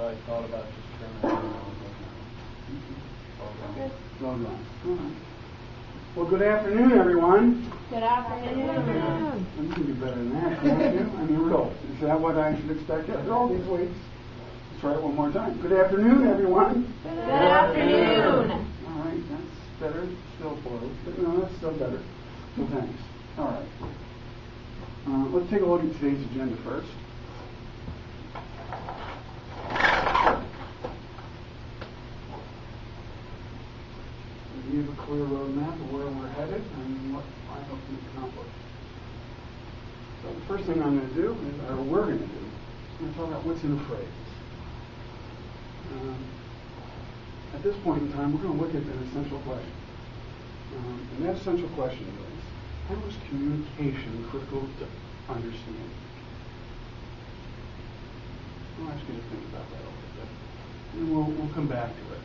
I thought about just turning it around. Okay. Well done. All right. Well, good afternoon, everyone. Good afternoon. You can do better than that, can't you? I mean, real. Is that what I should expect after all these weeks? Let's try it one more time. Good afternoon, everyone. Good afternoon. All right, that's better. Still close, but no, that's still better. So thanks. All right. Let's take a look at today's agenda first. We have a clear roadmap of where we're headed and what I hope to accomplish. So the first thing I'm going to do, or we're going to do, is going to talk about what's in a phrase. At this point in time, we're going to look at an essential question. And that essential question is, how is communication critical to understanding? I'll ask you to think about that a little bit, and we'll come back to it.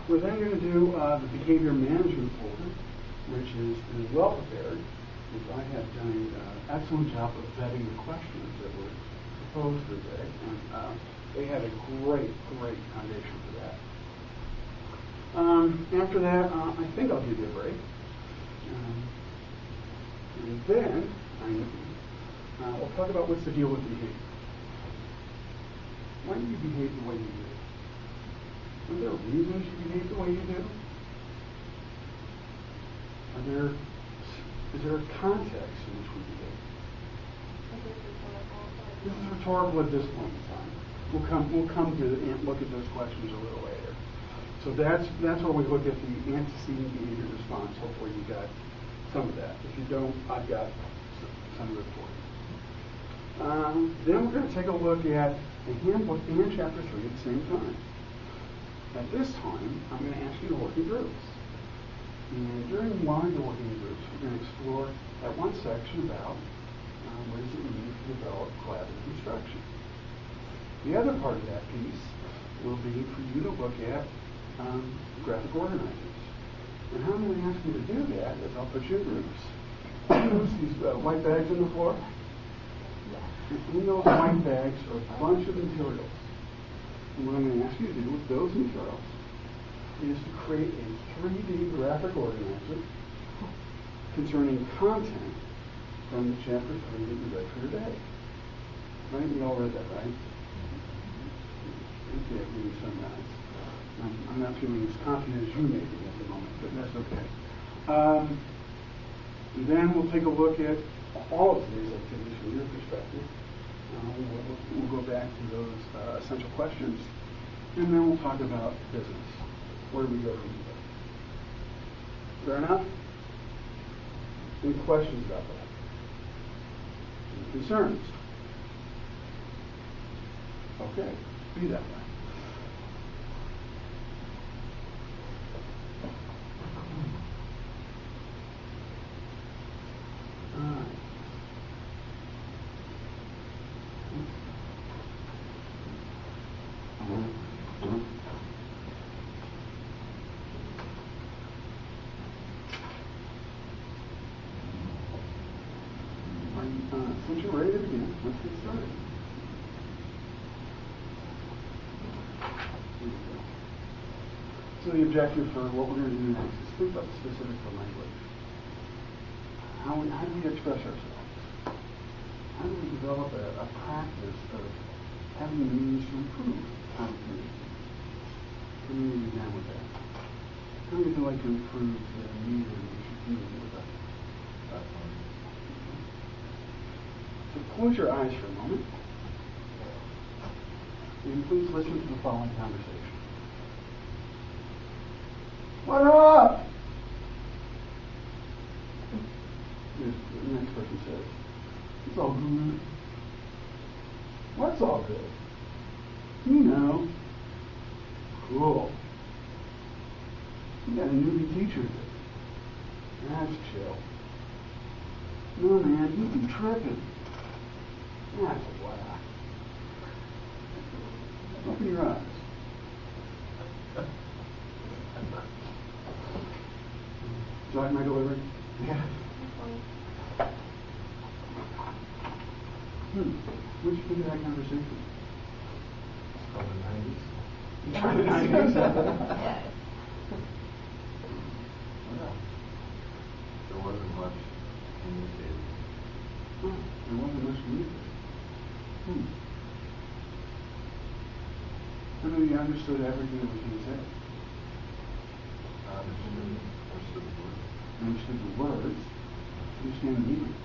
We're then going to do the behavior management folder, which is well prepared, because I have done an excellent job of vetting the questions that were proposed today, and they had a great foundation for that. After that, I think I'll give you a break. And then we'll talk about what's the deal with behavior. Why do you behave the way you do? Are there reasons you behave the way you do? Is there a context in which we behave? This is rhetorical at this point in time. We'll come to look at those questions a little later. So that's where we look at the antecedent behavior response. Hopefully you got some of that. If you don't, I've got some of it for you. Then we're going to take a look at the handbook and chapter 3 at the same time. At this time, I'm going to ask you to work in groups. And while you're working in groups, we're going to explore that one section about what does it mean to develop collaborative instruction. The other part of that piece will be for you to look at graphic organizers. And how I'm going to ask you to do that is I'll put you in groups. Notice these white bags on the floor? And in those white bags are a bunch of materials. And what I'm going to ask you to do with those materials is to create a 3D graphic organizer concerning content from the chapter 3 that you read for today. Right? We all read that, right? Okay, give me some nods. I'm not feeling as confident as you may be at the moment, but that's okay. Then we'll take a look at all of today's activities from your perspective. We'll go back to those essential questions, and then we'll talk about business. Where do we go from there? Fair enough? Any questions about that? Any concerns? Okay, be that way. All right. Since you're ready to begin, let's get started. So the objective for what we're going to do next is think about the specifics of language. How do we express ourselves? How do we develop a practice of having the means to improve how we communicate? Can we begin with that? How would you like to improve the means in which you communicate with others? So close your eyes for a moment, and please listen to the following conversation. What up? The next person says, it's all good. What's all good? You know. Cool. You got a newbie teacher there. That's chill. No, man, you be tripping. That's a whack. Open your eyes. Do you like my delivery? Yeah. What did you think of that conversation? From the 90s. From the 90s. Yes. Well, there wasn't much communicated. There wasn't much communicated. I know you understood everything that was being said. I understood the word. You understood the words. Understand the meaning.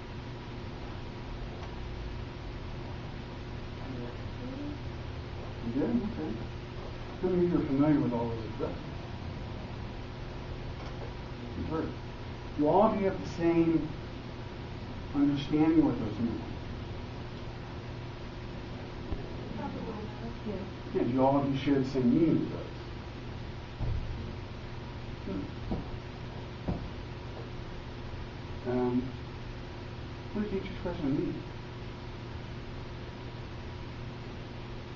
You did? Okay. How many of you are familiar with all those expressions? You've heard. Do all of you have the same understanding what those mean? Yeah, do all of you share the same meaning of those? What does each expression mean?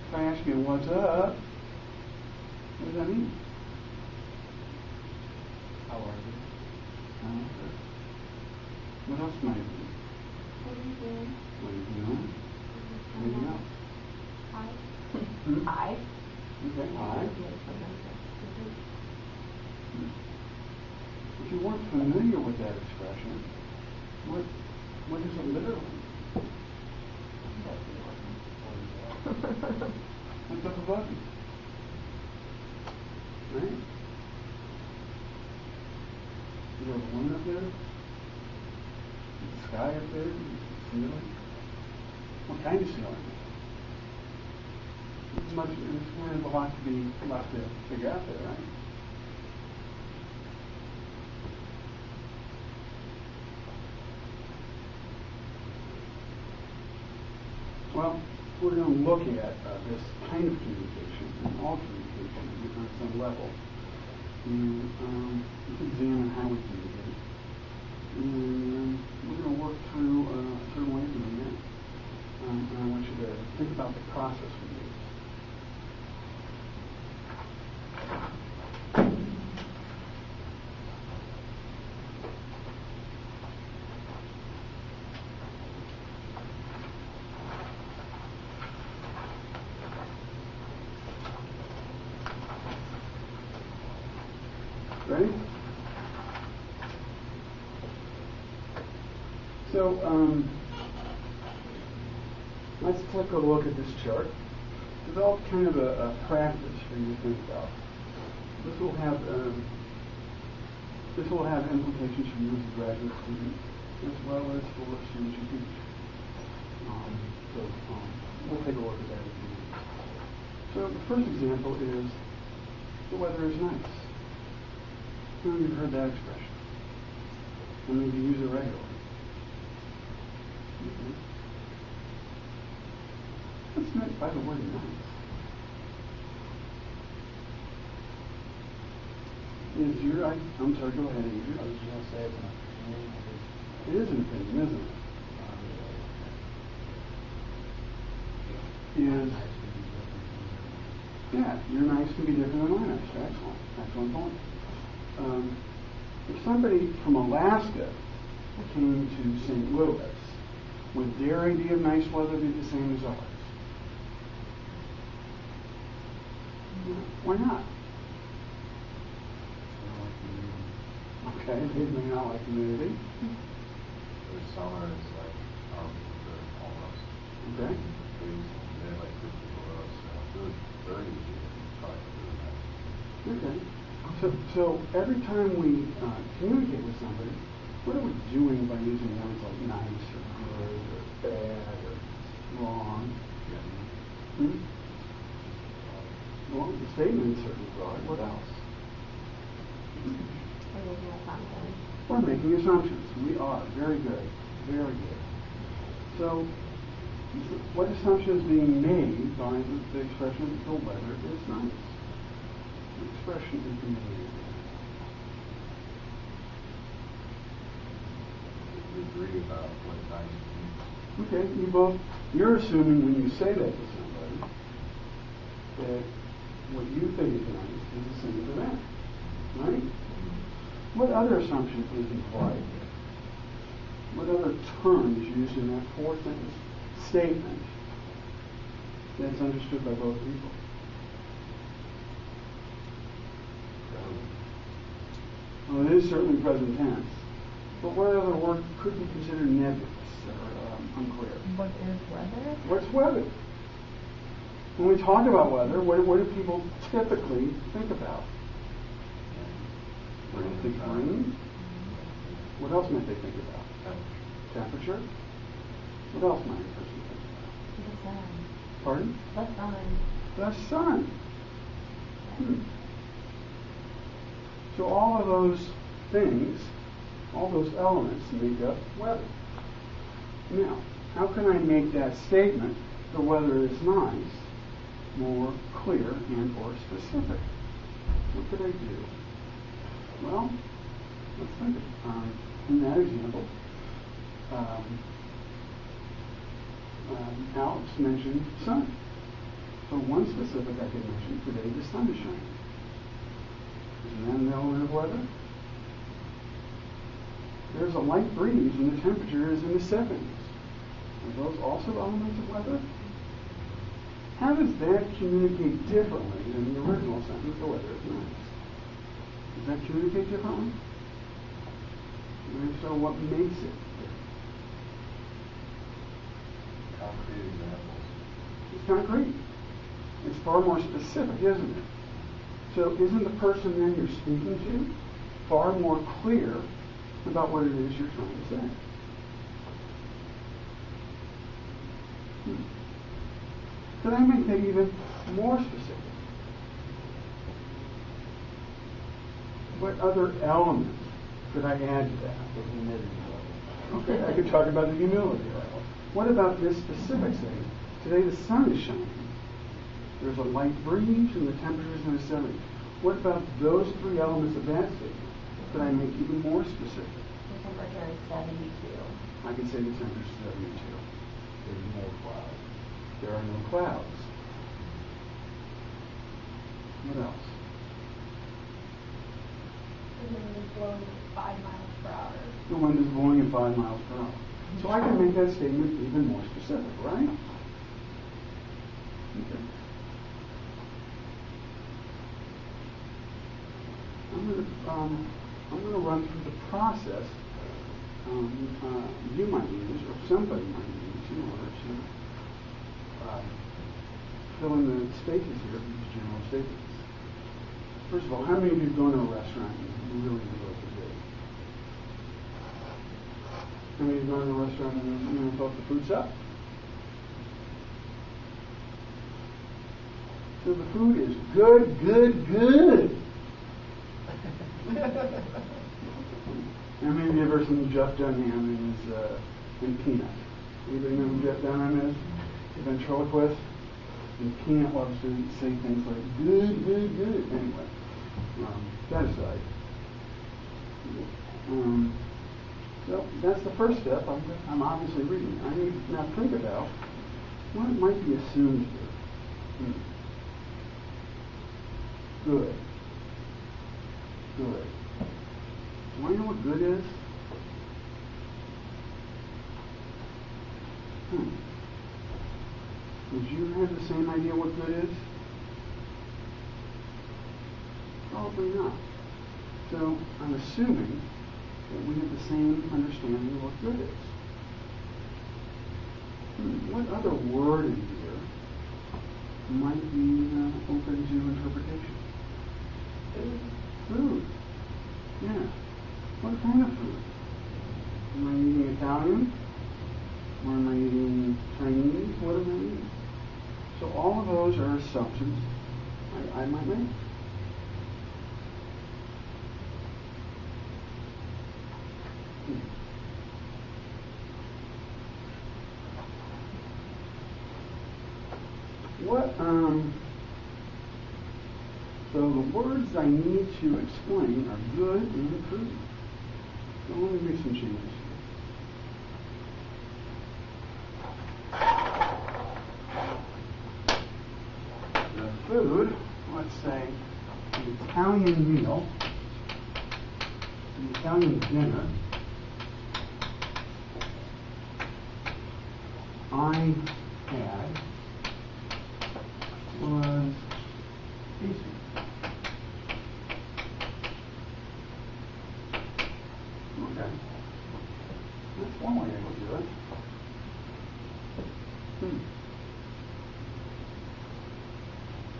If I ask you, what's up? What does that mean? How are you? What else might it be? What are you doing? What are you doing? Anything else? Hi. Hmm? Hi. Okay, hi. If you weren't familiar with that expression, what is it literally? What's up above you? Right? Is there a balloon up there? Is the sky up there? Is the ceiling? What kind of ceiling? There's a lot to figure out there, right? Well, we're going to look at this kind of communication and all communication on some level. And examine how we communicate. And we're going to work through certain ways of doing that. And I want you to think about the process we use. Ready? So, let's take a look at this chart. Develop kind of a practice for you to think about. This will have implications for you as a graduate student, as well as for students you teach. We'll take a look at that in a few minutes. So the first example is the weather is nice. How many of you heard that expression? How many of you use it regularly? Okay. What's meant by the word nice? I'm sorry, go ahead, Andrew. I was just going to say it's an opinion. It is an opinion, isn't it? Yeah, your nice can be different than my nice. Excellent point. If somebody from Alaska came to St. Louis, would their idea of nice weather be the same as ours? Why not? Okay, they may not like humidity. The summer is like almost. Okay. They like 50 below, so it was very easy to talk to them. Okay. So every time we communicate with somebody, what are we doing by using words like nice or good or bad or wrong? Hmm? Well, the statement is certainly broad. What else? We're making assumptions. We are. Very good. Very good. So, what assumption is being made by the expression the weather is nice? The expression is being made. We agree about what nice means. Okay, you're assuming when you say that to somebody that what you think is nice is the same to them. Right? What other assumption is implied here? What other term is used in that four-sentence statement that's understood by both people? Well, it is certainly present tense. But what other word could be considered nebulous or unclear? What is weather? What's weather? When we talk about weather, what do people typically think about? They think rain. What else might they think about? Temperature. What else might a person think about? The sun. Pardon? The sun. The sun. So all of those things, all those elements make up weather. Now, how can I make that statement, the weather is nice, more clear and or specific? What could I do? Well, let's think of it. In that example, Alex mentioned sun. So one specific I could mention today, the sun is shining. Isn't that an element of weather? There's a light breeze and the temperature is in the 70s. Are those also elements of weather? How does that communicate differently than the original sentence, the weather is nice? Does that communicate differently? And if so, what makes it different? Concrete examples. It's concrete. It's far more specific, isn't it? So isn't the person then you're speaking to far more clear about what it is you're trying to say? Could I make that even more specific? What other element could I add to that? The humidity level. Okay, I could talk about the humidity level. What about this specific statement? Today the sun is shining. There's a light breeze and the temperature is in the 70s. What about those three elements of that statement? Could I make even more specific? The temperature is 72. I can say the temperature is 72. There's no clouds. There are no clouds. What else? The wind is blowing 5 miles per hour. The wind is blowing at 5 miles per hour. So I can make that statement even more specific, right? Okay. I'm going to run through the process you might use, or somebody might use, in order to fill in the spaces here of these general statements. First of all, how many of you have gone to a restaurant and you really enjoyed the food? How many of you have gone to a restaurant and thought the food sucked? So the food is good, good, good. How many of you have ever seen Jeff Dunham in Peanut? Anybody know who Jeff Dunham is? The ventriloquist? And Peanut loves to say things like, good, good, good. Anyway, that aside. So that's the first step. I'm obviously reading. I need to now think about what might be assumed here. Good. Good. Do I know what good is? Would you have the same idea what good is? Probably not. So I'm assuming that we have the same understanding of what good is. What other word in here might be open to interpretation? Food. Yeah. What kind of food? Am I eating Italian? Or am I eating Chinese? What am I eating? So all of those are assumptions I might make. So the words I need to explain are good and food. So let me make some changes here. The food, let's say, an Italian meal, an Italian dinner, I had was tasty.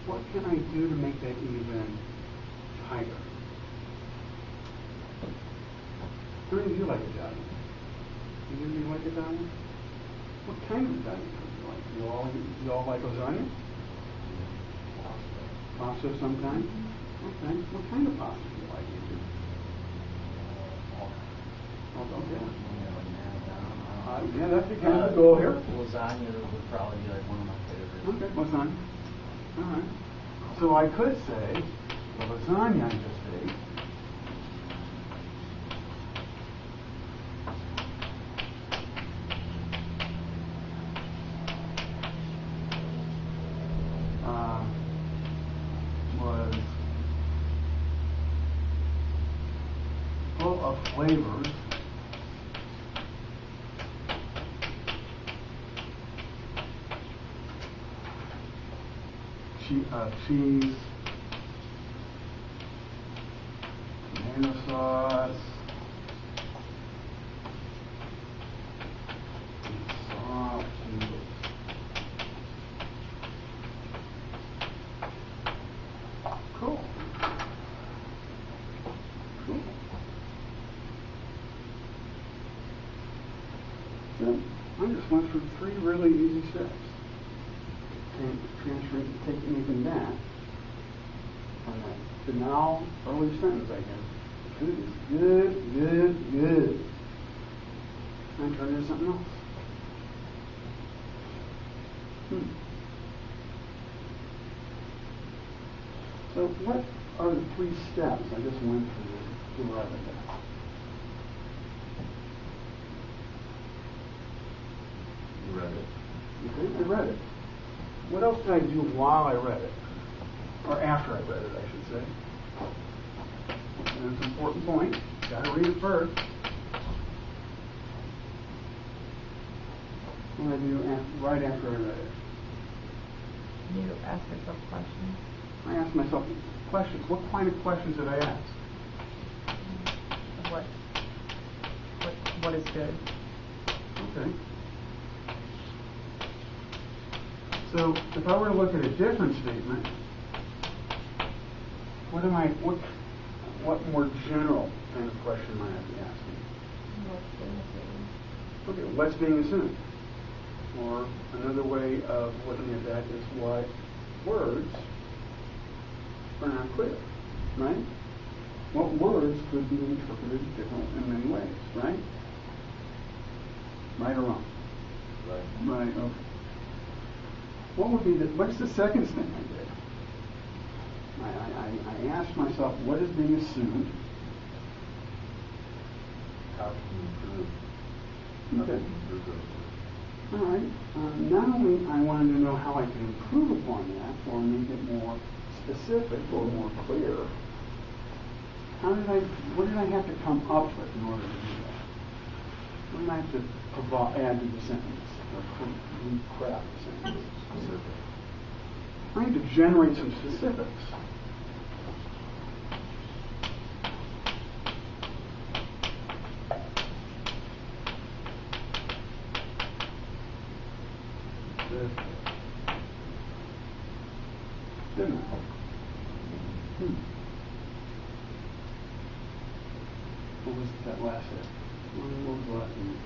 what can I do to make that even tighter? How many of you like Italian? Do you like Italian? What kind of Italian food do you like? You all like lasagna? Pasta of some kind? Okay. What kind of pasta do you like? Okay. Yeah, that's the kind of goal here. Lasagna would probably be like one of my favorites. Okay, lasagna. All right. So I could say the lasagna I just ate. Was full of flavors. Cheese, tomato sauce, and soft noodles. Cool. Cool. So I just went through 3 really easy steps. Taking anything back from that banal early sentence, I guess. Food is good, good, good. And turn it into something else. So what are the 3 steps I just went through to arrive at that? You read it. Okay, I read it. What else did I do while I read it? Or after I read it, I should say. And that's an important point. Got to read it first. What did I do right after I read it? You ask yourself questions. I asked myself questions. What kind of questions did I ask? What is good? Okay. So if I were to look at a different statement, what more general kind of question might I be asking? Okay, what's being assumed? Or another way of looking at that is what words are not clear, right? What words could be interpreted different in many ways, right? Right or wrong? Right. Right, okay. What's the second thing I did? I asked myself, what is being assumed? How can you improve? Okay. Improve those words. All right. Not only I wanted to know how I could improve upon that, or make it more specific or more clear. What did I have to come up with in order to do that? What did I have to add to the sentence or recraft the sentence? Specific. I need to generate some specifics. Didn't I? What was that last step? What was the last thing?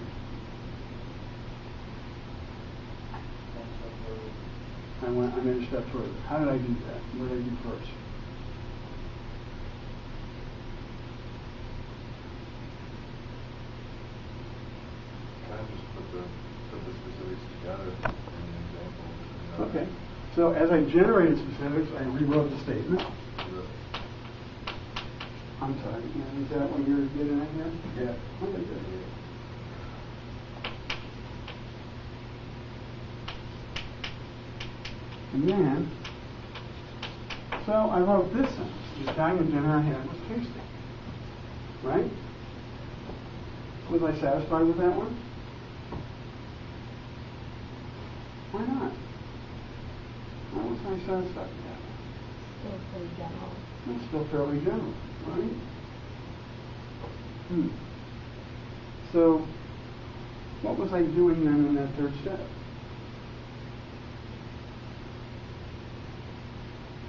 I made a step further. How did I do that? What did I do first? Kind of just put the specifics together in the example. Okay. So as I generated specifics, I rewrote the statement. I'm sorry. Is that what you're getting at here? Yeah. Okay, good. And then, so I wrote this sentence. The Italian dinner I had was tasty. Right? Was I satisfied with that one? Why not? Why was I satisfied with that one? Still pretty general. It's still fairly general, right? So, what was I doing then in that third step?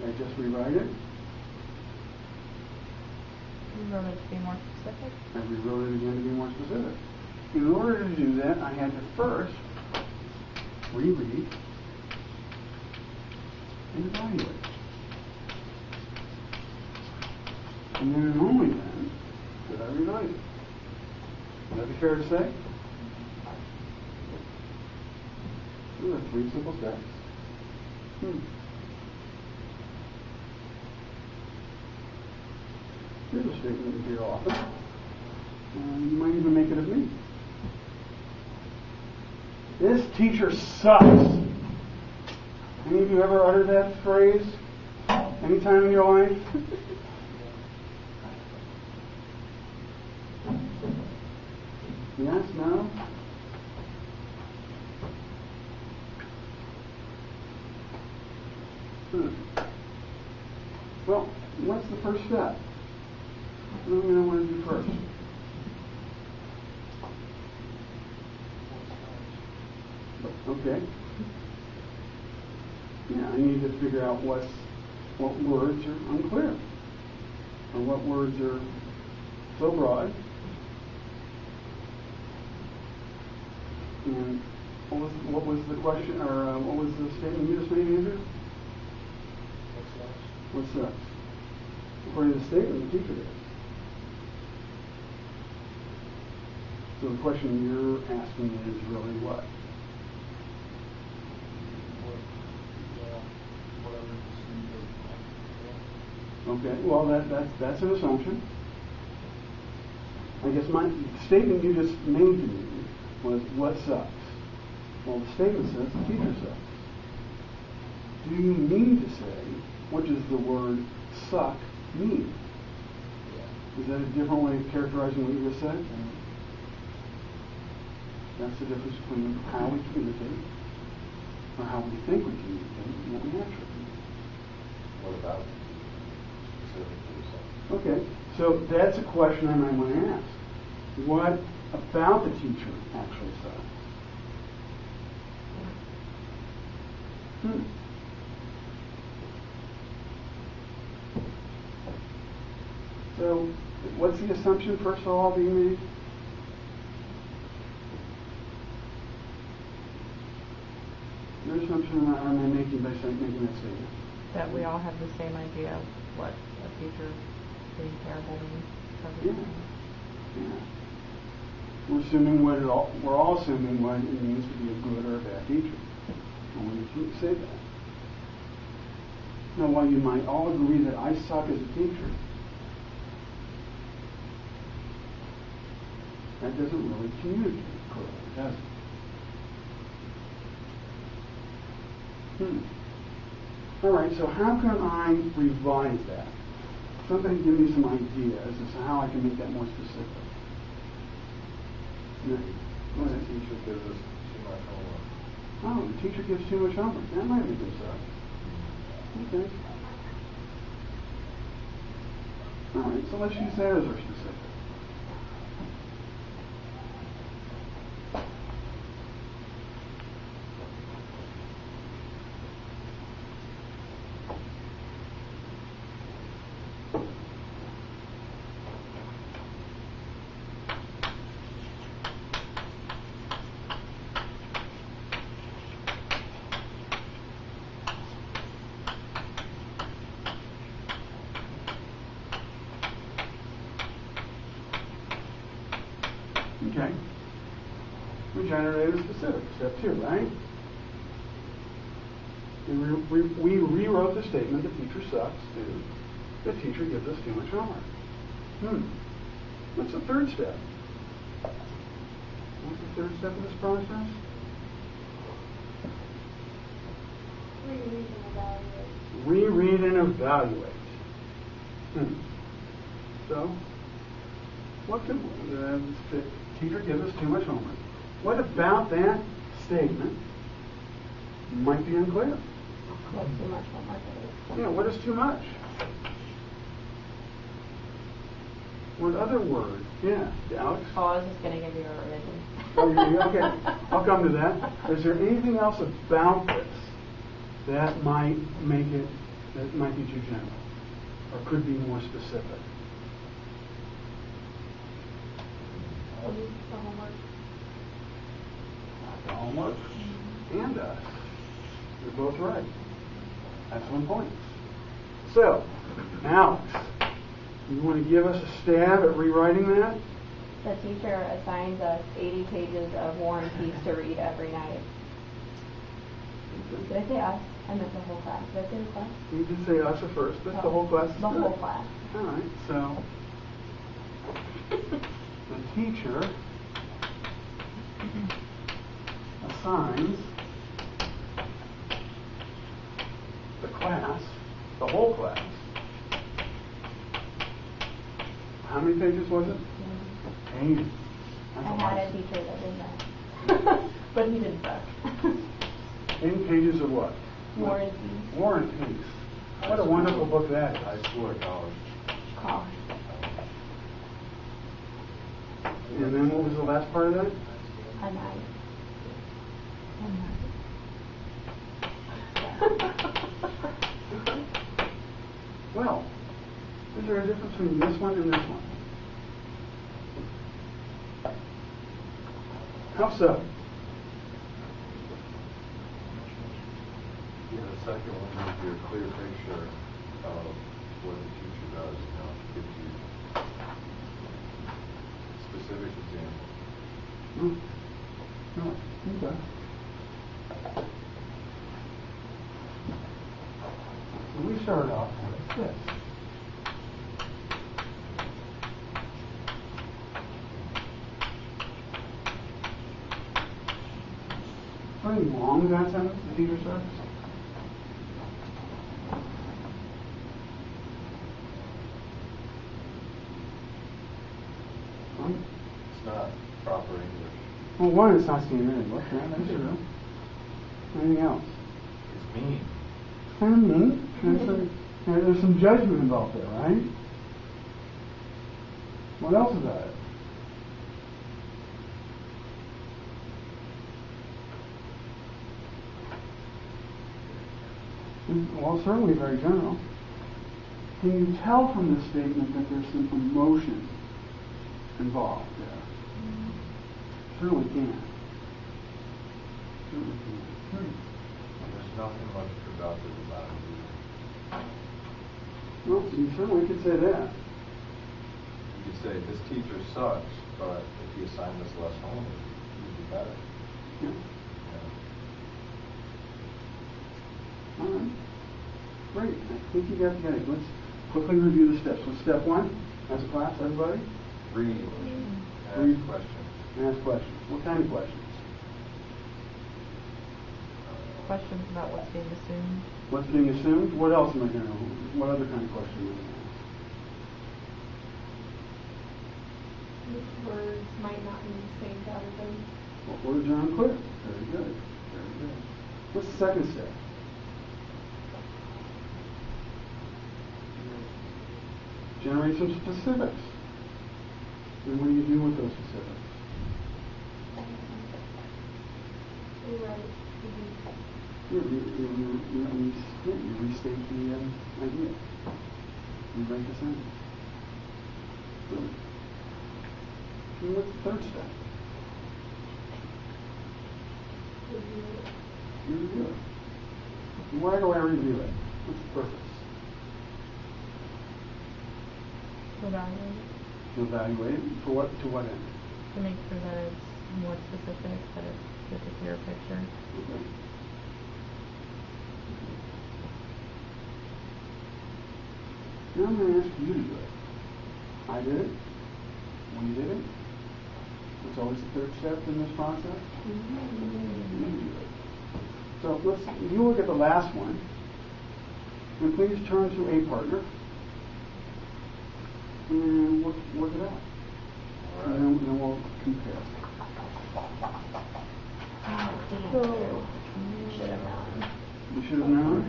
I just rewrite it. You wrote it to be more specific? I rewrote it again to be more specific. In order to do that, I had to first reread and evaluate. And then and only then did I rewrite it. Would that be fair to say? Those are 3 simple steps. Here's a statement you hear often. You might even make it of me. This teacher sucks. Any of you ever uttered that phrase? Any time in your life? Yes, no? Well, what's the first step? What do I want to do first? Okay. Yeah, I need to figure out what words are unclear, or what words are so broad. And what was the question, or what was the statement you just made, Andrew? What's that? According to the statement, the teacher did. So the question you're asking is really what? Okay, well that's an assumption. I guess my statement you just made to me was what sucks. Well, the statement says the teacher sucks. Do you mean to say, what does the word suck mean? Is that a different way of characterizing what you just said? That's the difference between how we communicate, or how we think we communicate, and what we actually communicate. What about specifically yourself? Okay, so that's a question I might want to ask. What about the teacher actually sucks? So, what's the assumption, first of all, being made? Your assumption am I making by making that statement? That we all have the same idea of what a teacher being terrible means. Yeah. We're assuming we're all assuming what it means to be a good or a bad teacher. And we can't say that. Now, while you might all agree that I suck as a teacher, that doesn't really communicate correctly, does it? All right, so how can I revise that? Somebody give me some ideas as to how I can make that more specific. Yeah. Go ahead. The teacher gives us too much homework. Oh, the teacher gives too much homework. That might make it suck. Okay. All right, so let's use that as our specific. Okay. We generated a specific, step 2, right? We rewrote the statement, the teacher sucks, to the teacher gives us too much homework. What's the third step? What's the third step of this process? Reread and evaluate. So, what could the teacher gives us too much homework? What about that statement might be unclear? What's too much homework? Yeah, what is too much? What other word? Yeah, Alex? Oh, I was just going to give you a revision. Okay, I'll come to that. Is there anything else about this that might make it that might be too general, or could be more specific? The homework. The homework and us. You're both right. Excellent points. So, Alex, you want to give us a stab at rewriting that? The teacher assigns us 80 pages of War and Peace to read every night. Did I say us? I meant the whole class. Did I say the class? You did say us at first, but the whole class is The good. whole class. All right, so the teacher assigns the class, the whole class. How many pages was it? 80. I had a teacher that did that. But he didn't suck. 80 pages of what? War and Peace. War and Peace. What a wonderful book that is. High school or college? College. And then what was the last part of that? A night. Well, is there a difference between this one and this one? How so? Yeah, the second one gives you a clear picture of what the teacher does, you know, gives you specific examples. No. Okay. So we started off with this. How long is that sentence, the teacher says? It's not proper English. Well, one, it's not standard English, yeah, that's true. Anything else? It's mean. Kind of mean. There's some judgment involved there, right? What else about it? Well, certainly very general. Can you tell from this statement that there's some emotion involved there? Certainly can. Certainly can. There's nothing much productive about it. Well, you certainly could say that. You could say, this teacher sucks, but if he assigned us less homework, he'd be better. Yeah. Yeah. All right. Great. I think you got together. Let's quickly review the steps. So step one, as a class, everybody? Read. Read. Ask questions. Ask questions. What kind of questions? Questions about what's being assumed. What's being assumed? What else am I going to What other kind of question am I going to ask? Which words might not mean the same to everybody? What words are unclear? Very good. Very good. What's the second step? Generate some specifics. And what do you do with those specifics? You restate the idea. You write the sentence. Good. And what's the third step? You review it. Why do I review it? What's the purpose? To evaluate. To evaluate it. For what? To what end? To make sure that it's more specific, that it gives a clearer picture. Okay. Now I'm going to ask you to do it. I did it. We did it. It's always the third step in this process. You do it. So if you look at the last one, and please turn to a partner and work it out. All right. And then we'll compare. Should have known. You should have known.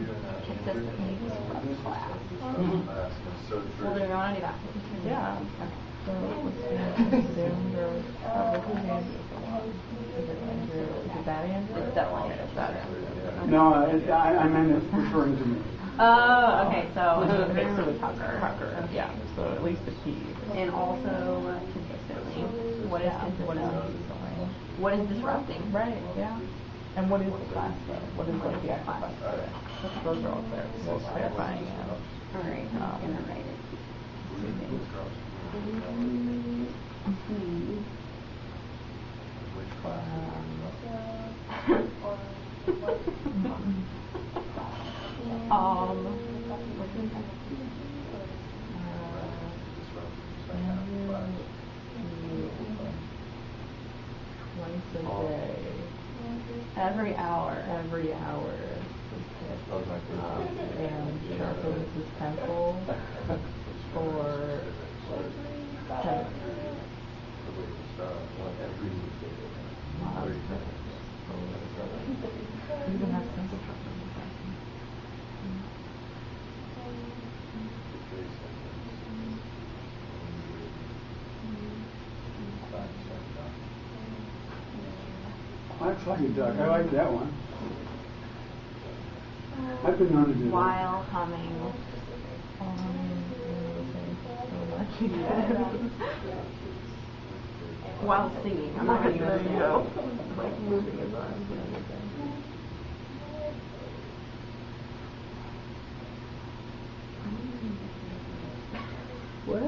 Consistently disrupt class. So true. Well, do we want to do that? Yeah. So what's being assumed or what was Andrew? Is it that Andrew? It's definitely that Andrew. No, I meant it referring to me. Oh, okay, so Tucker. Tucker, yeah, so at least the T. And also consistently. What is Yeah, what is consistently? consistently? What is disrupting? Right, yeah. And what is the class though? What is like the actual class of it? Those are all clear, so clarifying it. All right, I'm gonna write it. Which class? What's the next? Twice a day. Every hour. Every hour. And sharpens his pencil for 10 minutes. You even have pencil sharpening. That's like it, Doug. I like that one. I've been known to do that. While humming. While singing. I'm not going to use it. Like moving his arms and everything. What? I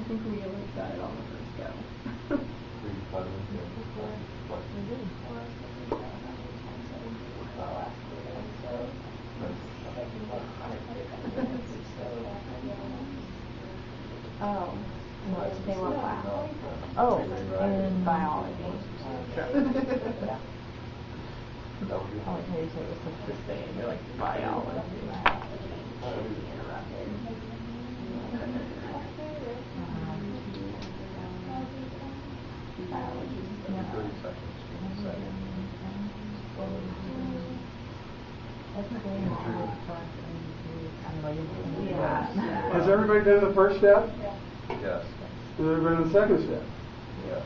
think we like got it on the first go. Oh, they were class. Oh, in Biology. Sure. Yeah. I like how you say it was such a thing. You're like biology. Biology. 30 seconds. Yeah. Has everybody done the first step? Yes. Has everybody done the second step? Yes.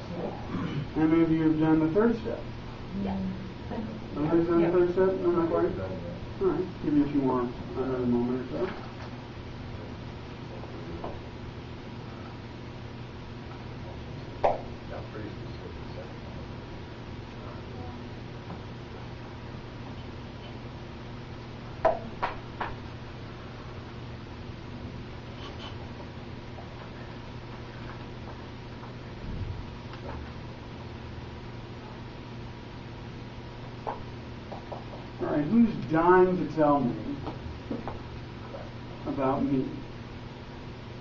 How many of you have done the third step? Yeah. Everybody's done the third step? No, not quite? Done yet. All right, give you a few more, another moment or so. Now, pretty specific. All right, who's dying to tell me about me?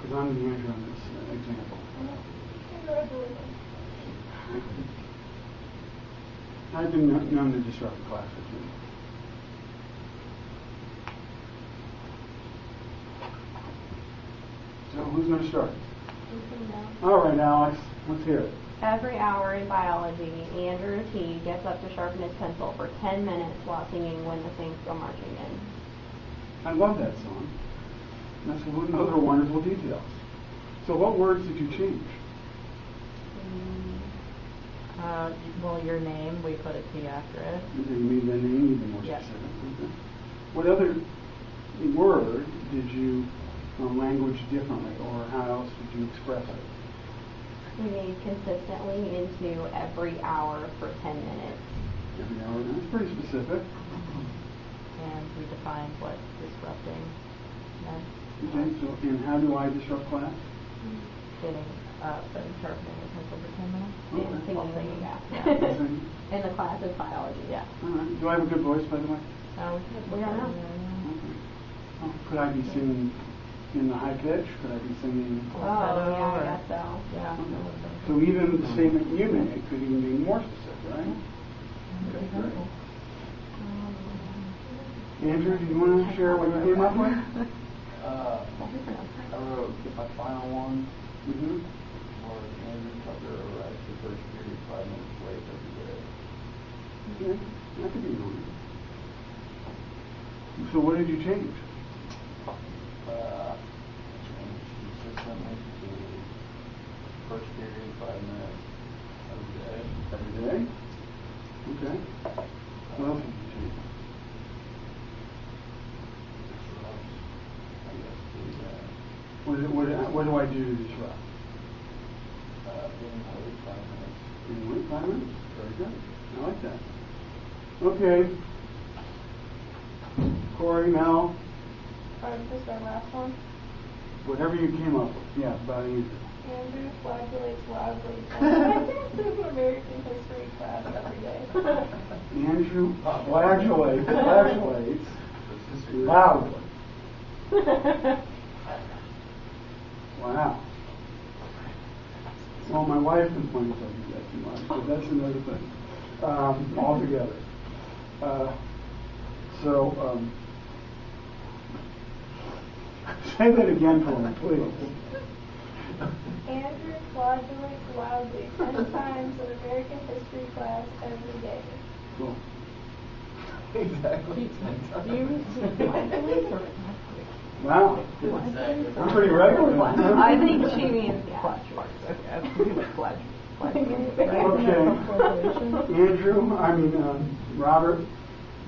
Because I'm the manager on this example. I've been known to disrupt the class with you. So who's going to start? All right, Alex, let's hear it. Every hour in biology, Andrew T. gets up to sharpen his pencil for 10 minutes while singing When the Saints Go Marching In. I love that song. That's another wonderful details. So what words did you change? Well, your name, we put a T after it. You made the name even more Yes. specific. Okay. What other word did you language differently, or how else did you express it? We made consistently into every hour for 10 minutes. Every hour. That's pretty specific. And we defined what disrupting meant. Okay, so and how do I disrupt class? Getting up and sharpening your pencil for 10 minutes. Okay. And singing, Singing, yeah. In the class of biology, yeah. All right. Do I have a good voice, by the way? We don't know. Okay. Oh, could I be singing in the high pitch? Could I be singing? Oh, yeah, I guess so. Yeah. Okay. So even the statement you made could even be more specific, right? Okay, great. Andrew, do you want to share what you came up with? I wrote my final one Mm-hmm. was Andrew Tucker arrives the first period 5 minutes late every day. Okay, that could be one. So what did you change? Changed consistently to first period 5 minutes every day. Every day? Okay. What else did you change? what do I do to disrupt? Wait 5 minutes. Wait 5 minutes? Very good. I like that. Okay. Corey, Mel, This is our last one. whatever you came up with. Yeah, about Andrew. Andrew flagellates loudly 10 times in American history class every day. Andrew flagellates loudly. Wow. Well, my wife complains I do that too much, but that's another thing altogether. Say that again for me, please. Andrew flagellates loudly 10 times in American history class every day. Cool. Exactly. Do you flagellate or Wow. Exactly. I'm pretty regular. I think she means flatulence. Okay, I think it's flatulence. Okay. Andrew, Robert,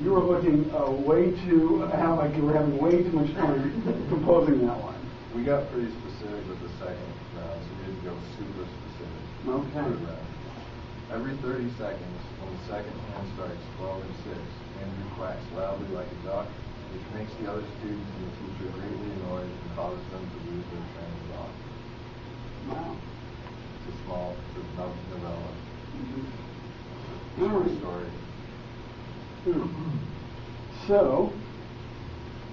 you were looking like you were having way too much fun composing that one. We got pretty specific with the second round, so we had to go super specific. Okay. Third round. Every 30 seconds, when the second hand strikes 12 and 6, Andrew quacks loudly like a duck, which makes the other students and the teacher greatly annoyed and causes them to lose their train of thought. Wow. It's a novella. Mm-hmm. Short All right. story. So,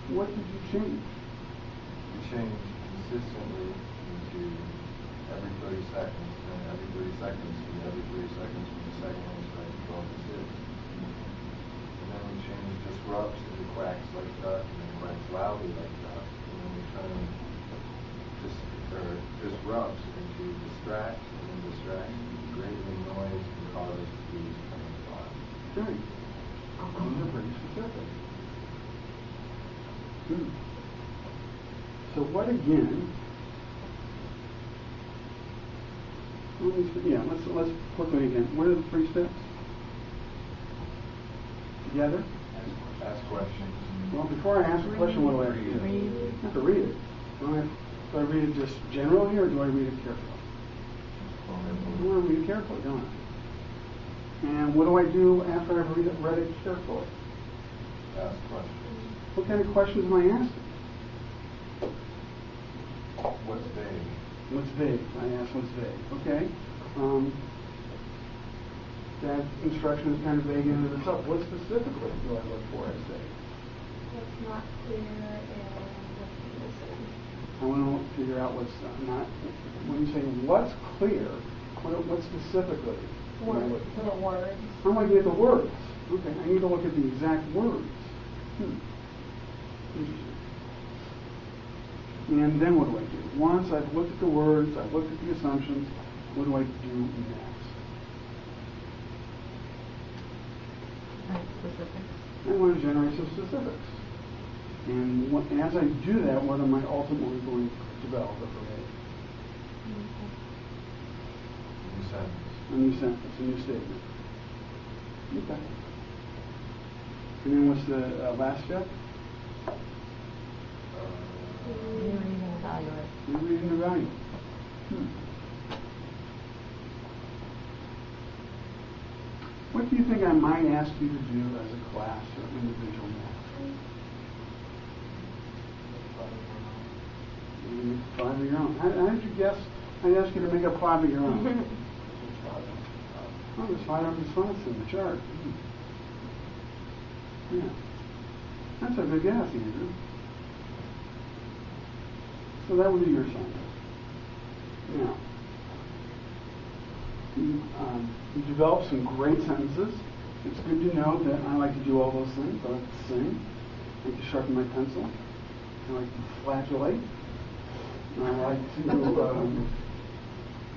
what did you change? We changed consistently into every 30 seconds, and then every 30 seconds, and every 30 seconds from the second hand strike 12 and 6. And then we changed disrupts into quacks like duck, and then quacks loudly like duck. And then we turned disrupts into distracts, and then distracts greatly noise and cause us to lose train of thought. Okay. Those are pretty specific. So what again? Let's quickly again. What are the 3 steps? Together? Ask questions. Well, before I ask a question, what do I have to do? I have to read it. Do I read it just generally, or do I read it carefully? I want to read it carefully, don't I? And what do I do after I've read it carefully? Ask questions. What kind of questions am I asking? What's vague? What's vague? I ask what's vague. Okay. That instruction is kind of vague in and of itself. What specifically do I look for as vague? What's not clear and what's missing. I want to figure out what's not. When you say what's clear, what specifically? Words. The words. How am I get the words? Okay, I need to look at the exact words. Interesting. And then what do I do? Once I've looked at the words, I've looked at the assumptions, what do I do next? specifics? I want to generate some specifics. And as I do that, what am I ultimately going to develop or create? New sentence. A new sentence, a new statement. Okay. And then what's the last step? Reread and evaluate. Reread and evaluate. What do you think I might ask you to do as a class or individual now? You make a plot of your own. How did you guess? I asked you to make a plot of your own. Oh, there's 5 responses in the chart. Yeah. That's a good guess, Andrew. So that would be your assignment. Now, you develop some great sentences. It's good to know that I like to do all those things. I like to sing. I like to sharpen my pencil. I like to flagellate. I like to,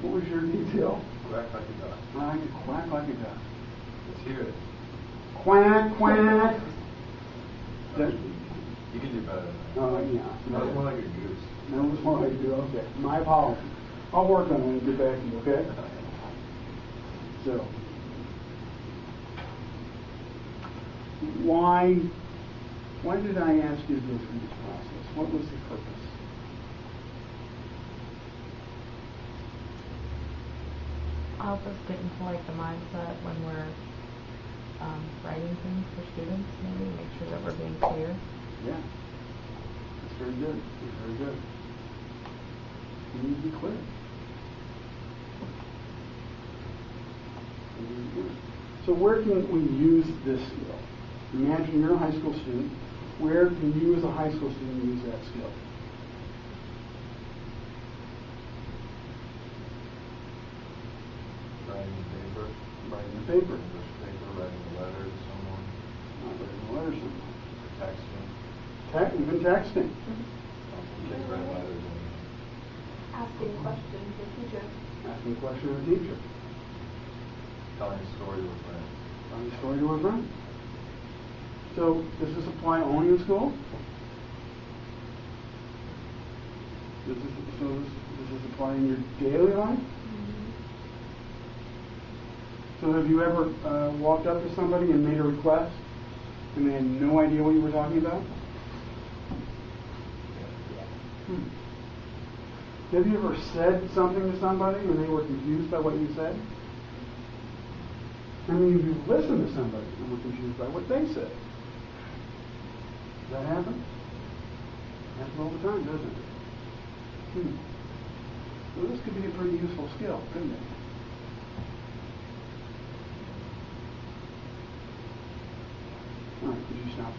what was your detail? Quack like a duck. I like to quack like a duck. Let's hear it. Quack, quack. That, You can do better than that. yeah. That was more like a goose. That was more like you. Okay. My apologies. I'll work on it and get back to you, okay? So, why did I ask you to go through this process? What was the purpose? help us get into like the mindset when we're writing things for students, maybe make sure that we're being clear. Yeah. That's very good. That's very good. You need to be clear. So where can we use this skill? Imagine you're a high school student. Where can you as a high school student use that skill? Writing the paper. Writing the paper. English paper, writing a letter to someone, Not writing a letter to someone. texting. Even texting. Some kids write letters and Asking questions to the teacher. Asking a question to the teacher. telling a story to a friend. Telling a story to a friend. So does this apply only in school? Does this apply in your daily life? So have you ever walked up to somebody and made a request and they had no idea what you were talking about? Have you ever said something to somebody and they were confused by what you said? I mean, you've listened to somebody and were confused by what they said. Does that happen? Happens all the time, doesn't it? Well, this could be a pretty useful skill, couldn't it? All right, could you stop?